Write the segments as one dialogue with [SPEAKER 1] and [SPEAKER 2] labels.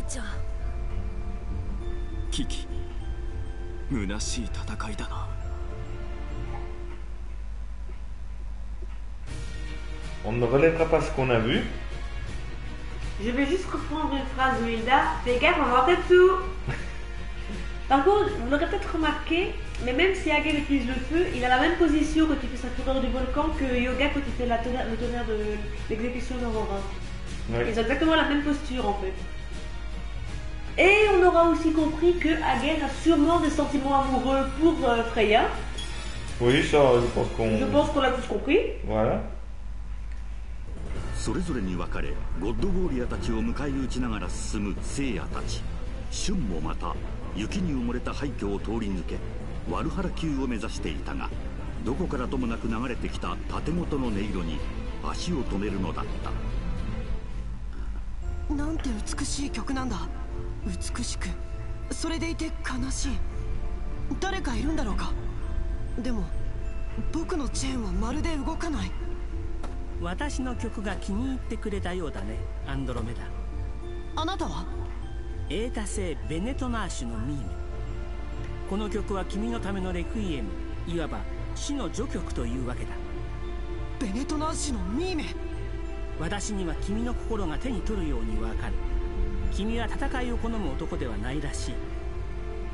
[SPEAKER 1] ちゃん。
[SPEAKER 2] キキ、虚しい戦いだな。
[SPEAKER 3] On ne relèvera pas ce qu'on a vu.
[SPEAKER 4] Je vais juste reprendre une phrase de Hilda. Fais gaffe, on va avoir tout. Par contre, vous l'aurez peut-être remarqué, mais même si Hagen utilise le feu, il a la même position quand il fait sa fureur du volcan que Yoga quand il fait le tonnerre de l'exécution d'Aurora.
[SPEAKER 3] Oui.
[SPEAKER 4] Ils ont exactement la même posture en fait. Et on aura aussi compris que Hagen a sûrement des sentiments amoureux pour Freya.
[SPEAKER 3] Oui, ça, je pense qu'on
[SPEAKER 4] l'a tous compris.
[SPEAKER 3] Voilà.
[SPEAKER 5] それぞれに分かれゴッドウォーリアたちを迎え撃ちながら進む聖夜たち。シュンもまた雪に埋もれた廃墟を通り抜けワルハラ宮を目指していたが、どこからともなく流れてきた盾ごとの音色に足を止めるのだった。
[SPEAKER 6] なんて美しい曲なんだ。美しく、それでいて悲しい。誰かいるんだろうか。でも僕のチェーンはまるで動かない。
[SPEAKER 7] 私の曲が気に入ってくれたようだね、アンドロメダ。
[SPEAKER 6] あなたは？
[SPEAKER 7] エータ星ベネトナーシュのミーメ。この曲は君のためのレクイエム、いわば死の序曲というわけだ。
[SPEAKER 6] ベネトナーシュのミーメ。
[SPEAKER 7] 私には君の心が手に取るようにわかる。君は戦いを好む男ではないらしい。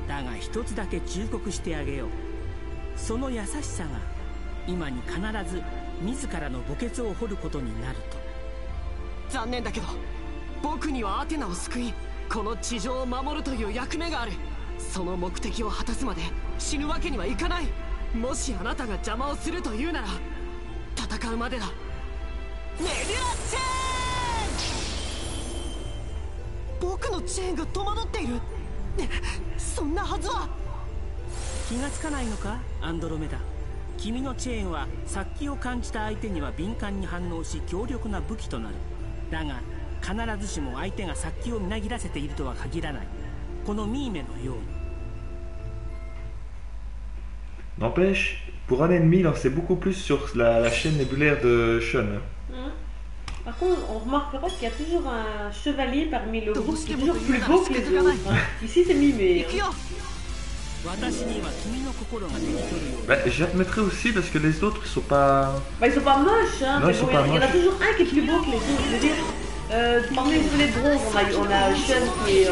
[SPEAKER 7] だが一つだけ忠告してあげよう。その優しさが今に必ず自らの墓穴を掘ることになると。
[SPEAKER 6] 残念だけど僕にはアテナを救いこの地上を守るという役目がある。その目的を果たすまで死ぬわけにはいかない。もしあなたが邪魔をするというなら戦うまでだ。メリュアチェーン。僕のチェーンが戸惑っている。そんなはずは。
[SPEAKER 7] 気がつかないのかアンドロメダ。君のチェーンは殺気を感じた相手には敏感に反応し強力な武器となる。だが必ずしも相手が殺気をみなぎらせているとは限らない。このミーメのように。
[SPEAKER 3] N'empêche, pour un ennemi, il en sait beaucoup plus sur la chaîne nébulaire de Shun.
[SPEAKER 4] Par contre, on remarquera qu'il y a toujours un chevalier parmi le groupe qui est toujours plus beau que les autres. Ici, c'est Mimé.
[SPEAKER 3] Bah, j'admettrais aussi parce que les autres ils sont pas.
[SPEAKER 4] Bah, ils sont pas moches, hein.
[SPEAKER 3] Non, ils sont pas
[SPEAKER 4] il y en a
[SPEAKER 3] moches.
[SPEAKER 4] toujours un qui est plus beau que les autres. Je veux dire, parmi les chevaliers de bronze, on a Shun qui est le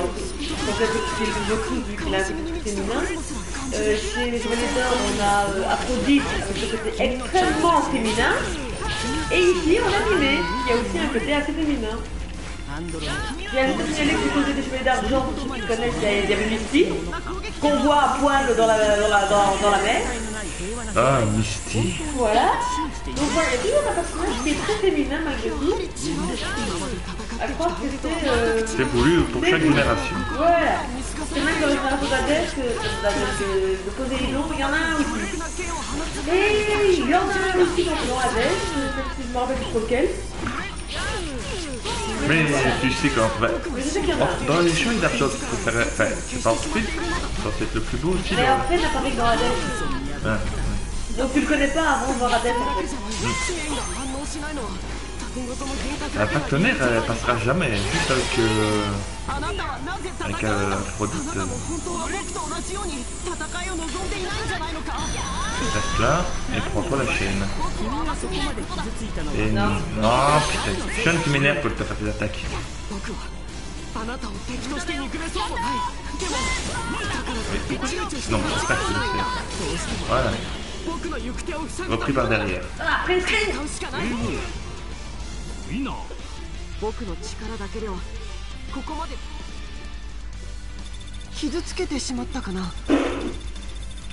[SPEAKER 4] Goku vu qu'il a un côté féminin. Chez les chevaliers d'or, on a Aphrodite avec le côté extrêmement féminin. Et ici, on a Mimé qui a aussi un côté assez féminin. J'ai ajouté signaler que du côté des chevaliers d'argent, pour ceux qui connaissent, il y avait Misty, qu'on voit à poil dans la mer.
[SPEAKER 3] Ah, Misty.
[SPEAKER 4] Voilà. Donc voilà, il y a toujours un personnage qui est très féminin malgré tout. À croire que
[SPEAKER 3] c'est voulu pour chaque génération. Voilà.
[SPEAKER 4] C'est même dans les générations d'Hadès, de Poséidon, il y en a un aussi. Et il y en a un aussi dans Hades, je ne me rappelle plus lequel.
[SPEAKER 3] Mais tu sais quand dans les champs d'argent, c'est pas ensuite, c'est être le plus beau aussi.
[SPEAKER 4] Mais en fait, ça paraît dans Hades. Donc tu le connais pas avant de voir Hades en fait.
[SPEAKER 3] La partenaire, elle passera jamais, juste avec Aphrodite. Reste là et prends-toi la chaîne. Et non, putain, Shun qui m'énerve quand tu faire tes attaques. Non, c'est pas ce qu'il veut faire. Voilà. Repris par derrière.
[SPEAKER 4] Ah, presque.
[SPEAKER 6] 僕の力だけではここまで傷つけてしまったかな。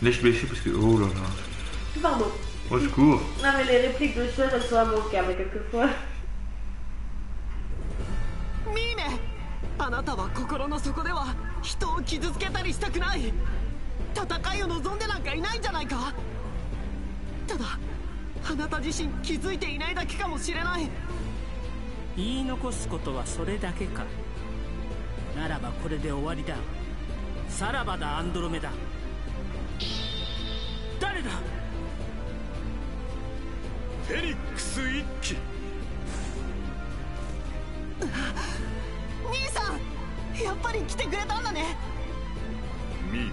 [SPEAKER 3] Laisse blessé parce que oh là là.
[SPEAKER 4] Pardon.
[SPEAKER 3] Au secours.
[SPEAKER 4] Non mais les répliques de Shun elles sont à mon câble quelquefois.
[SPEAKER 6] ミーメ、あなたは心の底では人を傷つけたりしたくない。戦いを望んでなんかいないんじゃないか。ただあなた自身気づいていないだけかもしれない。
[SPEAKER 7] 言い残すことはそれだけか。ならばこれで終わりだ。さらばだアンドロメダ。誰だ。
[SPEAKER 2] フェニックス一騎。
[SPEAKER 6] 兄さんやっぱり来てくれたんだね。
[SPEAKER 2] ミー、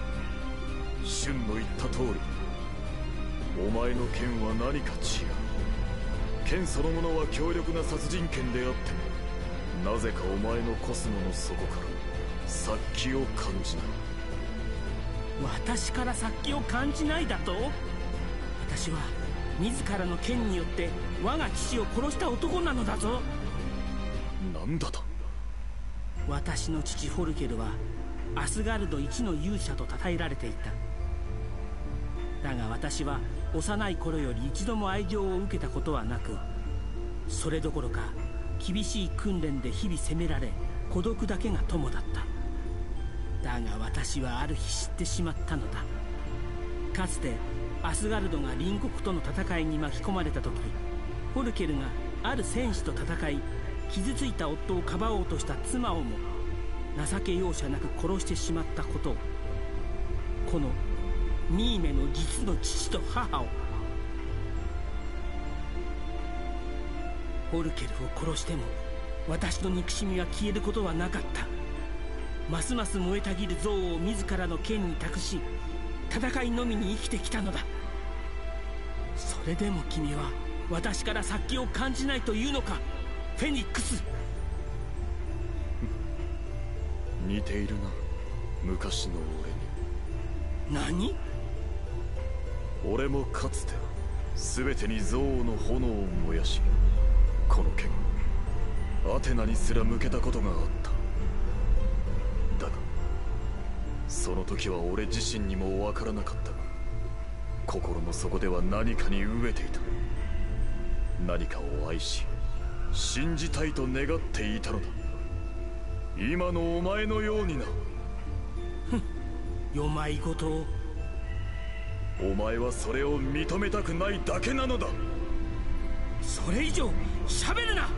[SPEAKER 2] シュンの言った通り、お前の剣は何か違う。剣そのものは強力な殺人剣であっても、なぜかお前のコスモの底から殺気を感じない。
[SPEAKER 7] 私から殺気を感じないだと？私は自らの剣によって我が父を殺した男なのだぞ。
[SPEAKER 2] なんだと？
[SPEAKER 7] 私の父フォルケルはアスガルド一の勇者と称えられていた。だが私は幼い頃より一度も愛情を受けたことはなく、それどころか厳しい訓練で日々責められ、孤独だけが友だった。だが私はある日知ってしまったのだ。かつてアスガルドが隣国との戦いに巻き込まれた時、フォルケルがある戦士と戦い、傷ついた夫をかばおうとした妻をも情け容赦なく殺してしまったことを、このミーメの実の父と母を。フォルケルを殺しても私の憎しみは消えることはなかった。ますます燃えたぎる憎悪を自らの剣に託し、戦いのみに生きてきたのだ。それでも君は私から殺気を感じないというのか、フェニックス。
[SPEAKER 2] 似ているな、昔の俺に。
[SPEAKER 7] 何？
[SPEAKER 2] 俺もかつて全てに憎悪の炎を燃やし、この剣アテナにすら向けたことがあった。だがその時は俺自身にも分からなかったが、心の底では何かに飢えていた。何かを愛し信じたいと願っていたのだ。今のお前のようにな。
[SPEAKER 7] よまいごとを。
[SPEAKER 2] お前はそれを認めたくないだけなのだ。
[SPEAKER 7] それ以上喋るな。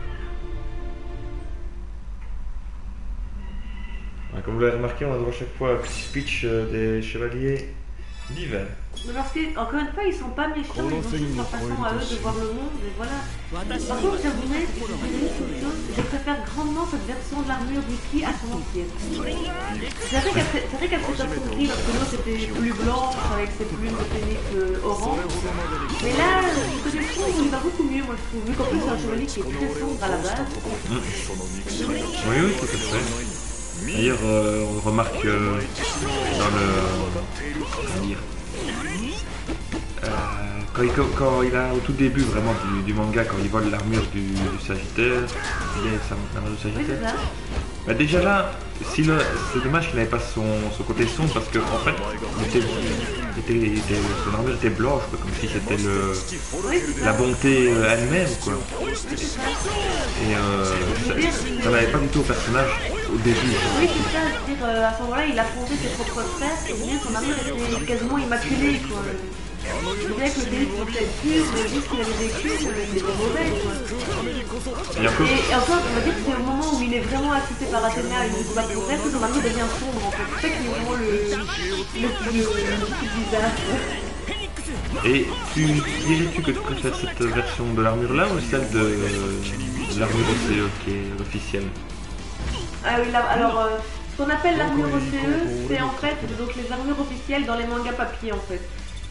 [SPEAKER 3] Comme vous l'avez remarqué, on a droit à chaque fois un petit speech des chevaliers d'hiver.
[SPEAKER 4] Mais parce que, encore une fois, ils sont pas méchants, ils ont juste leur façon à eux de voir le monde, et voilà. Par contre, j'avouerais quelque chose, je préfère grandement cette version de l'armure d'Iki à son ancienne. C'est vrai qu'elle s'est assombrie lorsque l'autre était plus blanche, avec ses plumes de phénix orange. Mais là, du côté sombre, il va beaucoup mieux, moi je trouve, vu qu'en plus c'est un chevalier qui est très sombre à la base.
[SPEAKER 3] Oui, oui, tout à fait. D'ailleurs, on remarque dans le... comment dire, quand il a au tout début vraiment du manga, quand il vole l'armure du Sagittaire, l'armure du Sagittaire, bah déjà là, c'est dommage qu'il n'avait pas son côté sombre, parce que en fait, son armure était blanche, quoi, comme si c'était la bonté elle-même, quoi. Et ça n'avait pas du tout au personnage au début.
[SPEAKER 4] Oui, c'est ça, je veux dire, à ce moment-là, il affrontait ses propres frères, et bien son armure était quasiment immaculée, quoi. Je dirais que le début était peut-être pur, mais vu ce qu'il avait vécu, il était mauvais, quoi. Et encore, on va dire que c'est au moment où il est vraiment assisté par Athéna et il se bat pour elle que son armure devient sombre, en fait. C'est ça qui est vraiment le plus bizarre.
[SPEAKER 3] Et dirais-tu que tu préfères cette version de l'armure là ou celle de l'armure OCE qui est officielle?
[SPEAKER 4] Ah oui, alors ce qu'on appelle l'armure OCE, c'est en fait donc les armures officielles dans les mangas papier en fait.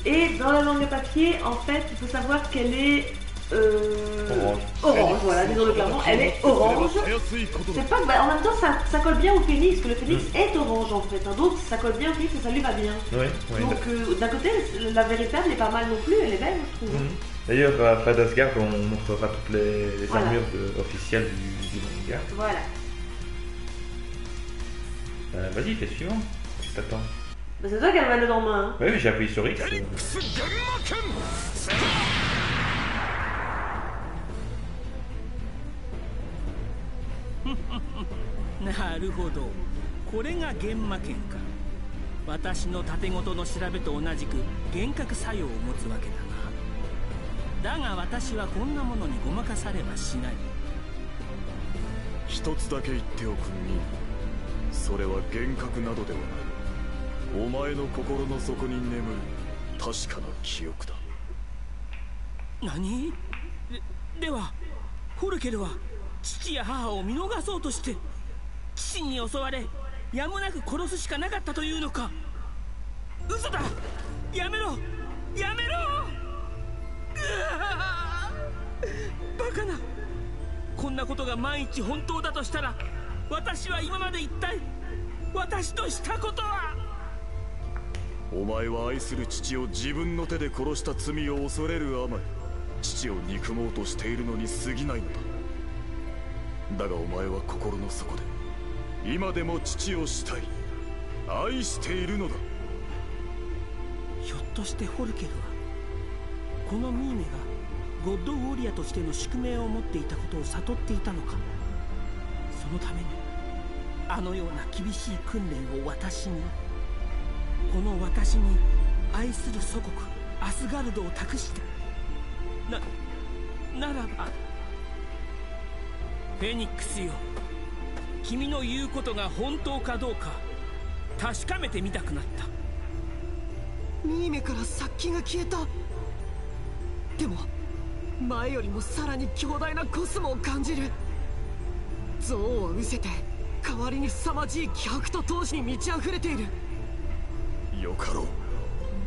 [SPEAKER 4] Et dans la manga papier, en fait, il faut savoir qu'elle est orange, voilà, disons-le clairement, elle est orange. C'est pas que, en même temps, ça colle bien au phénix, parce que le phénix est orange en fait, hein, donc ça colle bien au phénix et ça lui va bien. Donc d'un côté, la véritable n'est pas mal non plus, elle est belle, je trouve.
[SPEAKER 3] D'ailleurs, à Fad Asgard, on montrera toutes les armures officielles du manga.
[SPEAKER 4] Voilà.
[SPEAKER 3] Vas-y, fais suivant. T'attends.
[SPEAKER 4] Bah c'est toi qui as le manette en main. Hein.
[SPEAKER 3] Oui, mais j'ai appuyé sur X.
[SPEAKER 7] なるほど、これが幻魔剣か。私の盾ごとの調べと同じく幻覚作用を持つわけだな。だが私はこんなものにごまかされはしない。
[SPEAKER 2] 一つだけ言っておくに、それは幻覚などではない。お前の心の底に眠る確かな記憶だ。
[SPEAKER 7] 何？ではフォルケルは父や母を見逃そうとして父に襲われやむなく殺すしかなかったというのか。嘘だ、やめろやめろ。バカな。こんなことが万一本当だとしたら、私は今まで一体私としたことは。
[SPEAKER 2] お前は愛する父を自分の手で殺した罪を恐れるあまり、父を憎もうとしているのに過ぎないのだ。だがお前は心の底で今でも父を慕い愛しているのだ。
[SPEAKER 7] ひょっとしてホルケルはこのミーメがゴッドウォリアーとしての宿命を持っていたことを悟っていたのか。そのためにあのような厳しい訓練を私に、この私に愛する祖国アスガルドを託した。ならばフェニックスよ、君の言うことが本当かどうか確かめてみたくなった。
[SPEAKER 6] ミーメから殺気が消えた。でも前よりもさらに強大なコスモを感じる。憎悪を失せて代わりに凄まじい気迫と闘志に満ち溢れている。
[SPEAKER 2] よかろう、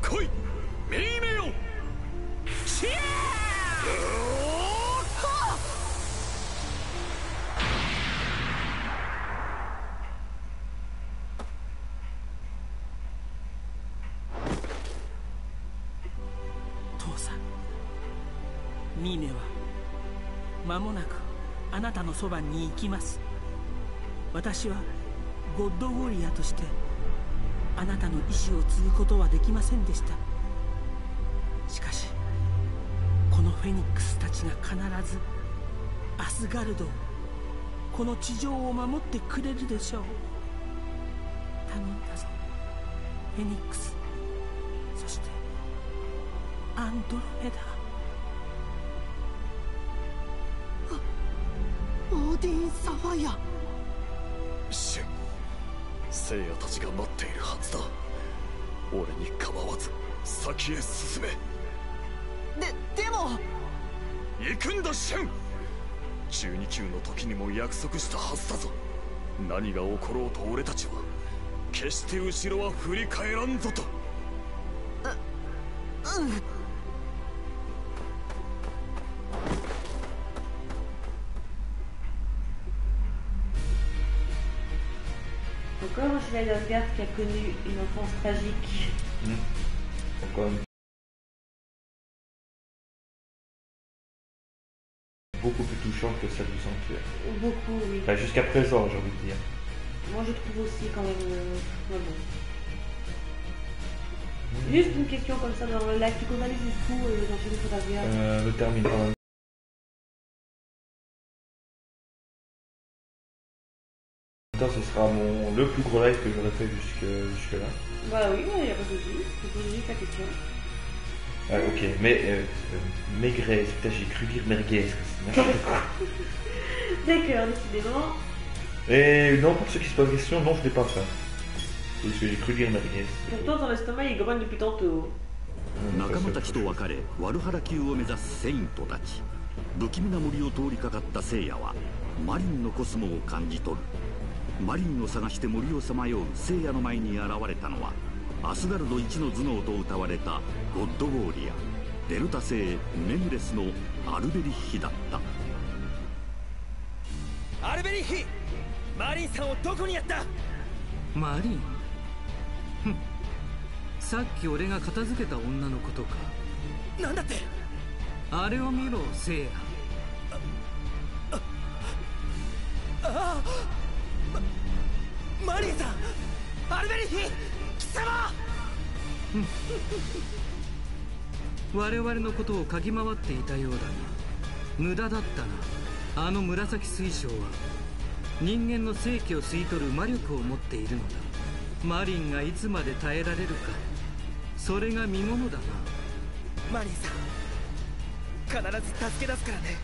[SPEAKER 2] 来いミーメよ。
[SPEAKER 7] シェー父さん、ミーメは間もなくあなたのそばに行きます。私はゴッドウォリアーとしてあなたの意志を継ぐことはできませんでした。しかしこのフェニックスたちが必ずアスガルドを、この地上を守ってくれるでしょう。頼んだぞフェニックス、そしてアンドロメダ。
[SPEAKER 6] オーディン・サファイア。
[SPEAKER 2] シュン、聖夜たちが待っているはずだ。俺に構わず先へ進め。
[SPEAKER 6] でも
[SPEAKER 2] 行くんだシュン。12級の時にも約束したはずだぞ。何が起ころうと俺たちは決して後ろは振り返らんぞと。
[SPEAKER 4] Encore un chevalier d'Asgard qui a connu une enfance tragique.
[SPEAKER 3] Encore beaucoup plus touchante que celle du sanctuaire.
[SPEAKER 4] Beaucoup, oui.
[SPEAKER 3] Enfin, jusqu'à présent, j'ai envie de dire.
[SPEAKER 4] Moi, je trouve aussi quand même. Ouais, bon. Juste une question comme ça dans le lac, tu connais jusqu'où dans Chevalier d'Asgard
[SPEAKER 3] Le termine quand même. Ce sera le plus gros live que j'aurais fait jusque là.
[SPEAKER 4] Bah oui, il n'y a pas de souci. Je pose juste la question.
[SPEAKER 3] Ah, ok, mais Maigret, putain, j'ai cru dire merguez.
[SPEAKER 4] D'accord, décidément.
[SPEAKER 3] Et non, pour ceux qui se posent la question, non, je l'ai pas fait. C'est ce que j'ai cru dire merguez.
[SPEAKER 4] Pourtant, ton estomac il grogne depuis tantôt.
[SPEAKER 5] 仲間たちと別れワルハラ級を目指すセイントたち。不気味な森を通りかかった聖夜はマリンのコスモを感じ取る。マリンを探して森をさまよう聖夜の前に現れたのはアスガルド一の頭脳と謳われたゴッドウォーリアデルタ星ネムレスのアルベリッヒだった。
[SPEAKER 7] アルベリッヒ、マリンさんをどこにやった？
[SPEAKER 1] マリン？ふん、さっき俺が片付けた女のことか。
[SPEAKER 7] なんだって？
[SPEAKER 1] あれを見ろ聖夜。
[SPEAKER 7] マリンさん、アルベリッヒ貴様。
[SPEAKER 1] 我々のことを嗅ぎ回っていたようだが無駄だったな。あの紫水晶は人間の生気を吸い取る魔力を持っているのだ。マリンがいつまで耐えられるか、それが見ものだな。
[SPEAKER 7] マリンさん、必ず助け出すからね。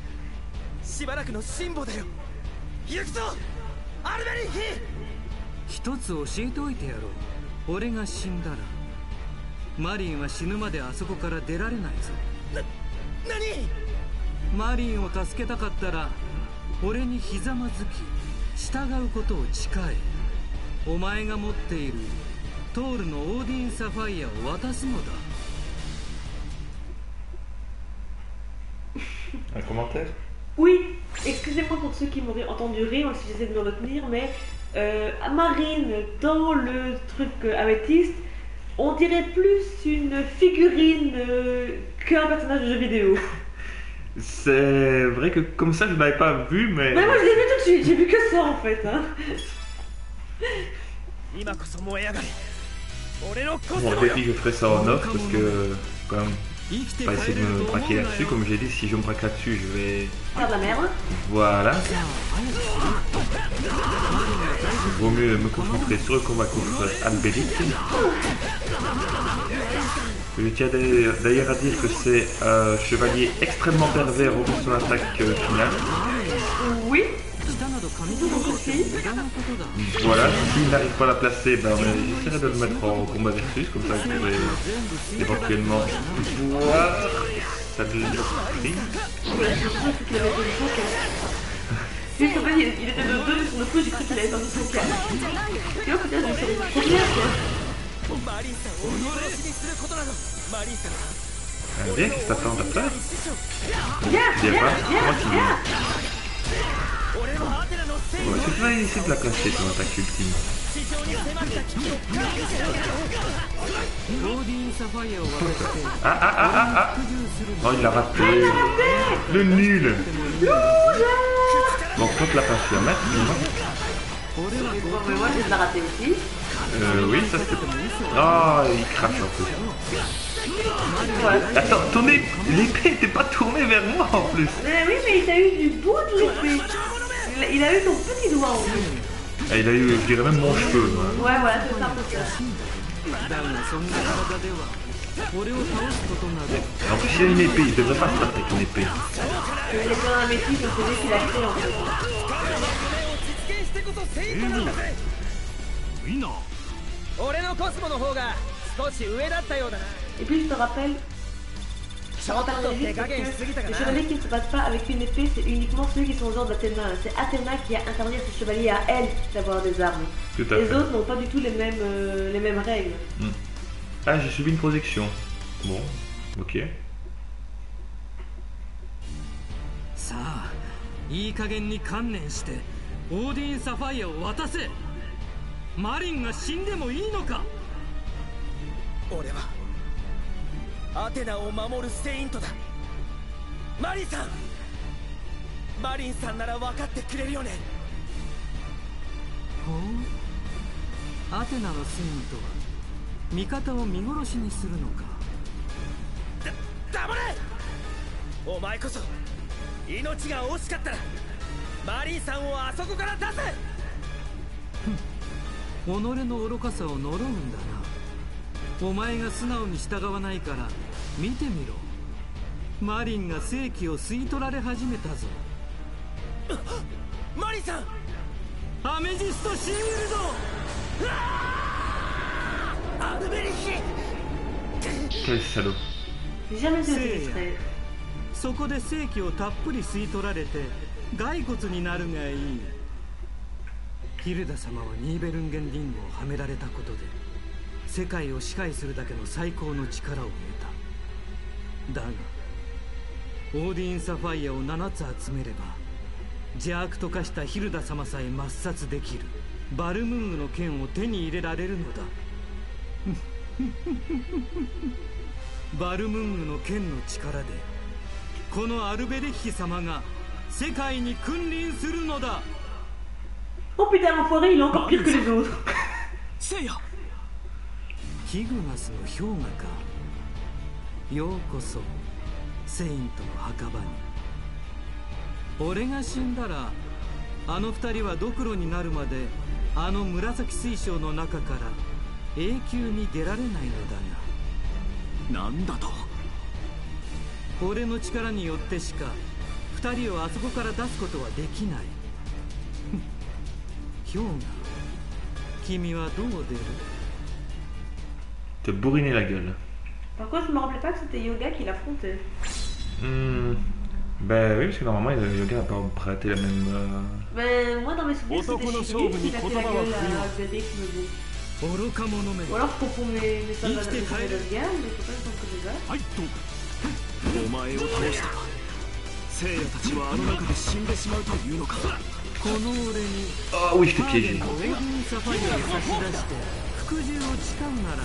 [SPEAKER 7] しばらくの辛抱だよ。行くぞアルベリッヒ。
[SPEAKER 1] 一つ教えておいてやろう。俺が死んだらマリンは死ぬまであそこから出られないぞ。
[SPEAKER 7] 何？
[SPEAKER 1] マリンを助けたかったら俺にひざまずき従うことを誓え。お前が持っているトールのオーディンサファイアを渡すのだ。
[SPEAKER 3] Un commentaire?
[SPEAKER 4] Oui, excusez-moi pour ceux qui m'auraient entendu rire si j'essaie de me retenir, mais Marine, dans le truc améthyste, on dirait plus une figurine qu'un personnage de jeu vidéo.
[SPEAKER 3] C'est vrai que comme ça je l'avais pas vu, mais...
[SPEAKER 4] Mais moi je l'ai vu tout de suite, j'ai vu que ça en fait. Hein.
[SPEAKER 3] Bon, j'ai dit que je ferais ça en off parce que quand même, pas essayer de me braquer là-dessus. Comme j'ai dit, si je me braque là-dessus, je vais...
[SPEAKER 4] Faire de la merde.
[SPEAKER 3] Voilà. Vaut mieux me concentrer sur le combat contre Albéric. Je tiens d'ailleurs à dire que c'est un chevalier extrêmement pervers au son attaque finale.
[SPEAKER 4] Oui.
[SPEAKER 3] Voilà, s'il n'arrive pas à la placer, ben, j'essaierai de le mettre en combat versus, comme ça je pourrais éventuellement voir ça de l'esprit.
[SPEAKER 4] Juste en fait, il était de 2 sur le coup, j'ai cru qu'il avait perdu son cas. Et au final, j'ai fait trop bien quoi.
[SPEAKER 3] Viens, qu'est-ce que t'attends, t'as peur?
[SPEAKER 4] Viens,
[SPEAKER 3] Continue. Ouais, tu vas essayer de la placer ton attaque ultime. Ah. Oh, il l'a raté. Le nul. Bon, quand tu l'as pas su à mettre, dis-moi.
[SPEAKER 4] Mais moi, je l'ai raté aussi.
[SPEAKER 3] Oui, ça c'était... Ah, il crache un peu.
[SPEAKER 4] Ouais.
[SPEAKER 3] Attends, ton l'épée n'était pas tournée vers moi en plus.
[SPEAKER 4] Mais oui, mais il t'a eu du bout de l'épée. Il a eu ton petit doigt en plus.
[SPEAKER 3] Ah, il a eu, je dirais même mon cheveu. Moi.
[SPEAKER 4] Ouais, voilà, c'est ça un peu ça.
[SPEAKER 3] En plus, il a une épée, il devrait pas se battre avec une épée.
[SPEAKER 4] Il est plein d'un métier, donc c'est lui qui l'a créé en fait. Et puis je te rappelle, les chevaliers qui ne se battent pas avec une épée, c'est uniquement ceux qui sont au genre d'Athéna. C'est Athéna qui a interdit à ses chevaliers, à elle, d'avoir des armes.
[SPEAKER 3] Tout à
[SPEAKER 4] les
[SPEAKER 3] fait.
[SPEAKER 4] autres n'ont pas du tout les mêmes règles.
[SPEAKER 3] Ah, j'ai subi une projection. Bon, ok.
[SPEAKER 1] さあ、いい加減に観念してオーディンサファイアを渡せ。マリンが死んでもいいのか。
[SPEAKER 6] 俺はアテナを守るセイントだ。マリンさん、マリンさんなら分かってくれるよね。
[SPEAKER 1] ほう、アテナのセイントは味方を見殺しにするのか。
[SPEAKER 6] 黙れ。お前こそ命が惜しかったらマリンさんをあそこから出せ。
[SPEAKER 1] 己の愚かさを呪うんだな。お前が素直に従わないから見てみろ。マリンが正気を吸い取られ始めたぞ。
[SPEAKER 6] マリンさん、
[SPEAKER 1] アメジストシールド。
[SPEAKER 6] アルベリヒ。
[SPEAKER 3] Quel salaud.
[SPEAKER 4] J'ai jamais été aussi distrait.
[SPEAKER 1] そこで正気をたっぷり吸い取られて骸骨になるがいい。ヒルダ様はニーベルンゲンリングをはめられたことで世界を支配するだけの最高の力を得た。だがオーディンサファイアを7つ集めれば邪悪と化したヒルダ様さえ抹殺できるバルムングの剣を手に入れられるのだ。バルムングの剣の力でこのアルベレッヒ様が世界に君臨するのだ。
[SPEAKER 4] Oh putain, l'enfoiré, il est encore pire que les autres.
[SPEAKER 1] ヒグマスの氷河か。ようこそセイントの墓場に。俺が死んだらあの二人はドクロになるまであの紫水晶の中から永久に出られないのだが。
[SPEAKER 5] なんだと。
[SPEAKER 1] 俺の力によってしか二人をあそこから出すことはできない。氷河、君はどう出る？
[SPEAKER 3] Te bourriner la gueule.
[SPEAKER 4] Par contre, je me rappelais pas que c'était Yoga qui l'affrontait.
[SPEAKER 3] Ben oui, parce que normalement, Yoga n'a pas prêté la même.
[SPEAKER 4] Mais moi, dans mes souvenirs, c'était Shiryu qui battait la gueule à Alberic, mais bon.
[SPEAKER 1] 愚か者め
[SPEAKER 4] Ou alors je confonds mes soldats de guerre, mais faut pas que je confonde les autres.
[SPEAKER 5] はいとお前を倒したか聖夜たちはあの中で死んでしまうというのか
[SPEAKER 1] この俺に
[SPEAKER 3] Ah oui, je t'ai
[SPEAKER 1] カーデン
[SPEAKER 3] piégé.
[SPEAKER 1] のオーディンサファイアを差し出して服従を誓うなら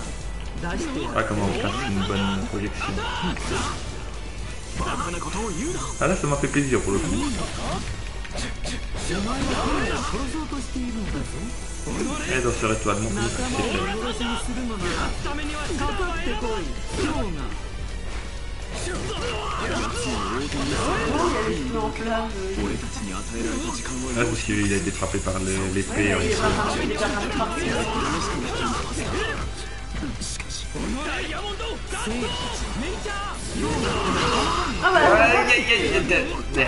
[SPEAKER 1] 出してや
[SPEAKER 3] Ah,
[SPEAKER 1] る
[SPEAKER 3] comment on passe une bonne projection.
[SPEAKER 5] バカなことを言うな
[SPEAKER 3] Ah là, ça m'a fait plaisir pour le coup.
[SPEAKER 1] お前は彼を殺そうとしているんだぞ
[SPEAKER 3] Et dans ce étoile, mon fils,
[SPEAKER 1] 仲間をお殺しにするのならかかってこい今日が
[SPEAKER 4] Oh, il y a les cheveux en flammes.
[SPEAKER 5] 俺たちに与えられた時間を
[SPEAKER 3] Ah, parce qu'il a été frappé par l'épée.
[SPEAKER 4] Il est pas frappé, il est pas frappé.
[SPEAKER 5] しかし
[SPEAKER 4] Ah voilà,
[SPEAKER 3] Aïe, aïe, aïe, aïe, aïe.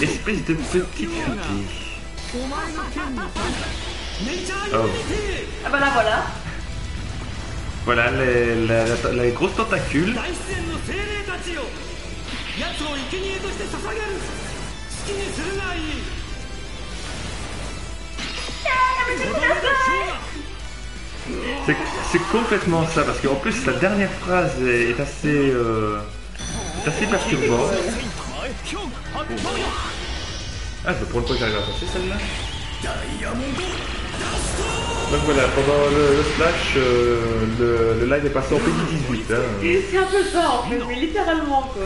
[SPEAKER 3] Espèce de petite fille. Oh.
[SPEAKER 4] ah bah là voilà.
[SPEAKER 3] Voilà, les grosses tentacules.
[SPEAKER 1] 大自然の精霊たちよ奴を生贄として捧げる好きにするがいい
[SPEAKER 3] C'est complètement ça, parce qu'en plus sa dernière phrase est assez perturbante. Ah, je pour une fois que j'arrive à passer celle-là. Donc voilà, pendant le splash, le live est passé en P18. Hein.
[SPEAKER 4] C'est un peu ça en fait, mais littéralement quoi.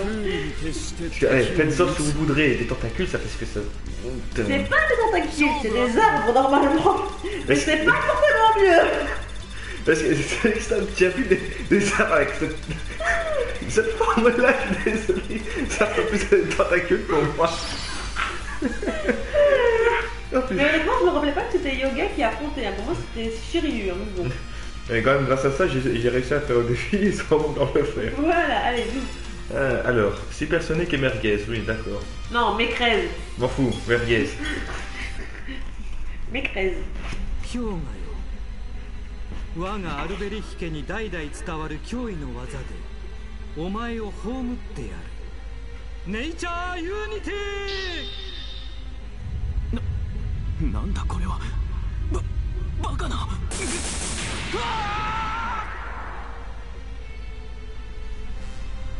[SPEAKER 3] Parce que, allez, faites ça si vous voudrez, des tentacules, ça fait ce que ça...
[SPEAKER 4] C'est pas des tentacules, c'est des arbres normalement. Mais c'est pas forcément mieux.
[SPEAKER 3] Parce que tu as vu des arbres avec cette forme-là, je suis désolé, ça fait plus des tentacules pour moi. Oh,
[SPEAKER 4] Mais honnêtement, je me rappelais pas que c'était Yoga qui affrontait. Pour moi, c'était Shiryu. Hein, mais bon.
[SPEAKER 3] Et quand même, grâce à ça, j'ai réussi à faire au défi sans encore le faire.
[SPEAKER 4] Voilà, allez, vite.
[SPEAKER 3] Alors, supersonique et merguez, oui, d'accord.
[SPEAKER 4] Non, Mécrèze.
[SPEAKER 3] M'en fous, merguez.
[SPEAKER 4] Mécrèze.
[SPEAKER 1] 氷河よ我がアルベリヒ家に代々伝わる脅威の技でお前を葬ってやるネイチャーユニティ
[SPEAKER 5] なんだこれはバカな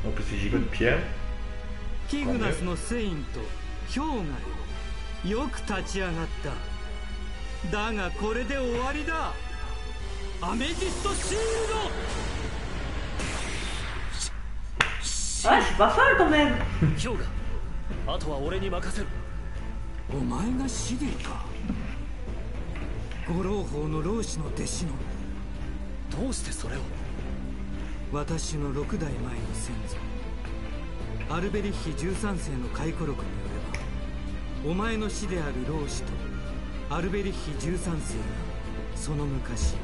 [SPEAKER 3] En plus, c'est gigot de pierre.
[SPEAKER 1] キグナスのセイント氷河よよく立ち上がっただがこれで終わりだアメジストシール
[SPEAKER 4] Ah, je suis pas folle quand même.
[SPEAKER 6] 氷河あとは俺に任せる
[SPEAKER 1] ドお前がシディか五老峰の老子の弟子の
[SPEAKER 6] どうしてそれを
[SPEAKER 1] 私の6代前の先祖アルベリッヒ13世の回顧録によればお前の師である老子とアルベリッヒ13世がその昔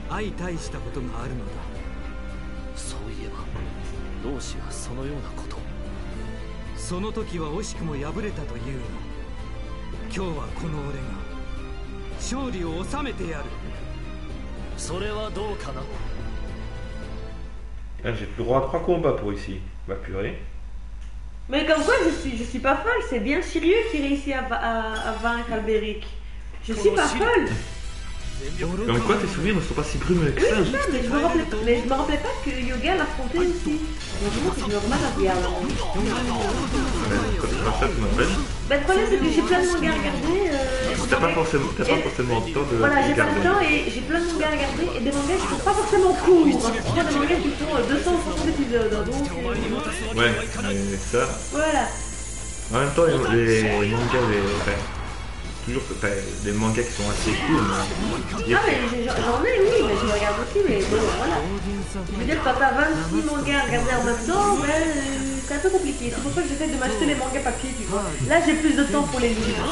[SPEAKER 1] 相対したことがあるのだ
[SPEAKER 6] そういえば老子はそのようなことを
[SPEAKER 1] その時は惜しくも敗れたというの今日はこの俺が勝利を収めてやる
[SPEAKER 6] それはどうかな
[SPEAKER 3] Ah, j'ai plus droit à 3 combats pour ici. Bah purée.
[SPEAKER 4] Mais comme quoi, je suis pas folle. C'est bien Shiryu qui réussit à vaincre Alberic. Je suis pas folle.
[SPEAKER 3] Comme quoi, tes souvenirs ne sont pas si brumeux que
[SPEAKER 4] Oui,
[SPEAKER 3] ça.
[SPEAKER 4] c'est ça, mais je me rappelais pas que Yoga l'affrontait aussi. Donc moi, c'est normal à dire.
[SPEAKER 3] Quand tu fais ça, tu m'appelles.
[SPEAKER 4] Bah, le problème, c'est que j'ai plein de mangas à regarder.
[SPEAKER 3] T'as pas forcément le temps de
[SPEAKER 4] Voilà, j'ai pas le
[SPEAKER 3] regarder.
[SPEAKER 4] temps et j'ai plein de mangas à regarder et des mangas qui sont pas forcément courts. Ce sont des mangas qui font 260 épisodes. Donc,
[SPEAKER 3] Ouais, mais ça...
[SPEAKER 4] voilà.
[SPEAKER 3] En même temps, les mangas, toujours des mangas qui sont assez cool. Mais...
[SPEAKER 4] Ah, mais j'en ai, oui, mais je les regarde aussi, mais bon, voilà. Je veux dire, quand t'as 26 mangas à regarder en même temps, c'est un peu compliqué. C'est pour ça que j'essaie de m'acheter les mangas papier, tu vois. Là, j'ai plus de temps pour les lire.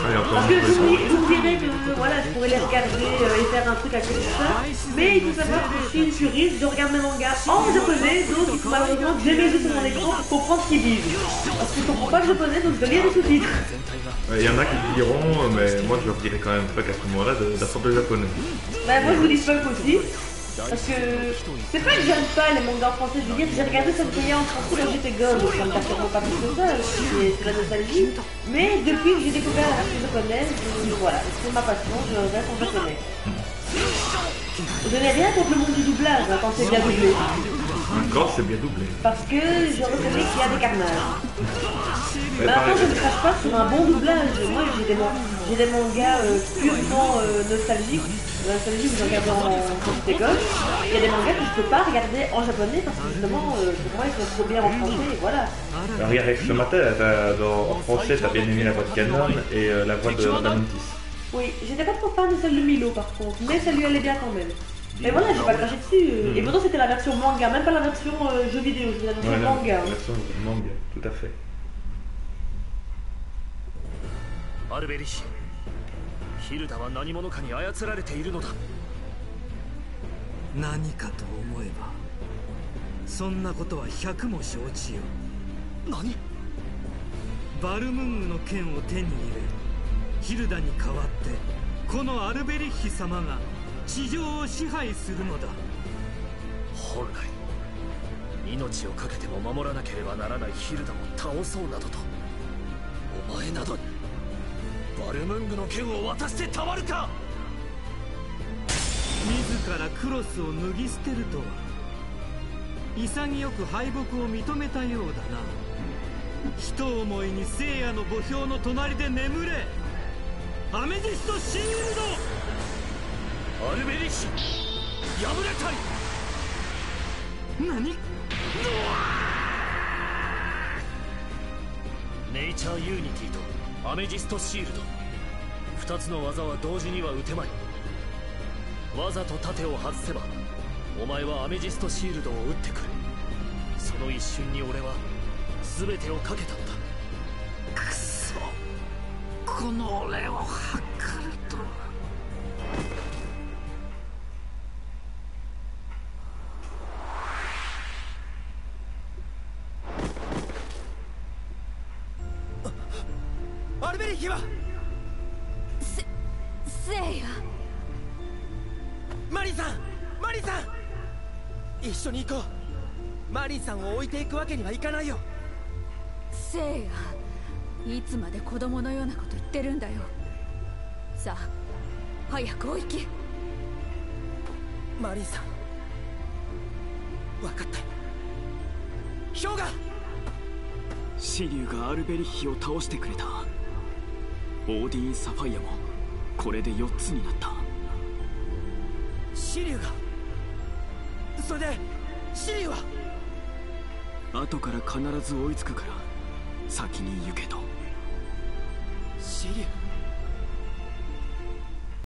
[SPEAKER 3] Allez, encore
[SPEAKER 4] Parce
[SPEAKER 3] un
[SPEAKER 4] que
[SPEAKER 3] peu.
[SPEAKER 4] vous me direz que voilà, je pourrais les regarder et faire un truc à côté de ça. Mais il faut savoir que je suis une puriste, je regarde mes mangas en japonais, donc il faut malheureusement que j'ai mes yeux sur mon écran pour comprendre ce qu'ils disent. Parce que je comprends pas le japonais, donc je dois lire les sous-titres.
[SPEAKER 3] Il y en a qui diront, mais moi je leur dirais quand même pas qu'à ce moment-là d'apprendre le japonais.
[SPEAKER 4] Bah, moi je vous dis Spock aussi. Parce que c'est pas que j'aime pas les mangas en français, je veux dire, j'ai regardé Saint-Seiya en français quand j'étais gosse, donc ça me perturbe pas plus que ça, c'est la nostalgie. Mais depuis que j'ai découvert la version japonaise, voilà, c'est ma passion, je reste en japonais. Je n'ai rien contre le monde du doublage quand c'est bien doublé.
[SPEAKER 3] Quand c'est bien doublé.
[SPEAKER 4] Parce que je reconnais qu'il y a des carnages. Maintenant, je ne crache pas sur un bon doublage. Moi, j'ai des mangas purement nostalgiques. Nostalgique, vous regardez quand j'étais gosse. Il y a des mangas que je peux pas regarder en japonais parce que justement, pour moi, ils sont trop bien en français. Et voilà.
[SPEAKER 3] Alors, regarde, avec ce matin, en français, t'as bien aimé la voix de Canon et la voix de Radamantis.
[SPEAKER 4] Oui, j'étais pas trop fan de celle de Milo par contre, mais ça lui allait bien quand même. Mais voilà, j'ai pas craché dessus. Et pourtant, c'était la version manga, même pas la version jeu vidéo, c'était la version manga.
[SPEAKER 3] La version manga, tout à fait.
[SPEAKER 2] アルベリッシヒルダは何者かに操られているのだ。
[SPEAKER 1] 何かと思えばそんなことは百も承知よ。
[SPEAKER 2] 何？
[SPEAKER 1] バルムングの剣を手に入れヒルダに代わってこのアルベリッヒ様が地上を支配するのだ。
[SPEAKER 2] 本来命を懸けても守らなければならないヒルダを倒そうなどとお前などにバルムングの剣を渡してたまるか。
[SPEAKER 1] 自らクロスを脱ぎ捨てるとは潔く敗北を認めたようだな。一思いに聖夜の墓標の隣で眠れ。アメジストシールド。
[SPEAKER 2] アルベリッシ破れたい。
[SPEAKER 1] 何？
[SPEAKER 2] ネイチャーユーニティとアメジストシールド、2つの技は同時には打てまい。わざと盾を外せばお前はアメジストシールドを打ってくる。その一瞬に俺は全てをかけたのだ。
[SPEAKER 1] くそ、この俺をはかるとは。
[SPEAKER 6] アルベリッヒは
[SPEAKER 8] せいや。
[SPEAKER 6] マリンさん、マリンさん、一緒に行こう。マリンさんを置いていくわけにはいかないよ。
[SPEAKER 8] せいや、いつまで子供のようなこと言ってるんだよ。さあ早くお行き。
[SPEAKER 6] マリンさん、分かったよ。ヒョウガ、
[SPEAKER 9] シリュウがアルベリッヒを倒してくれた。オーディン・サファイアもこれで4つになった。
[SPEAKER 6] シリュウが、それでシリュウは
[SPEAKER 9] 後から必ず追いつくから先に行けと。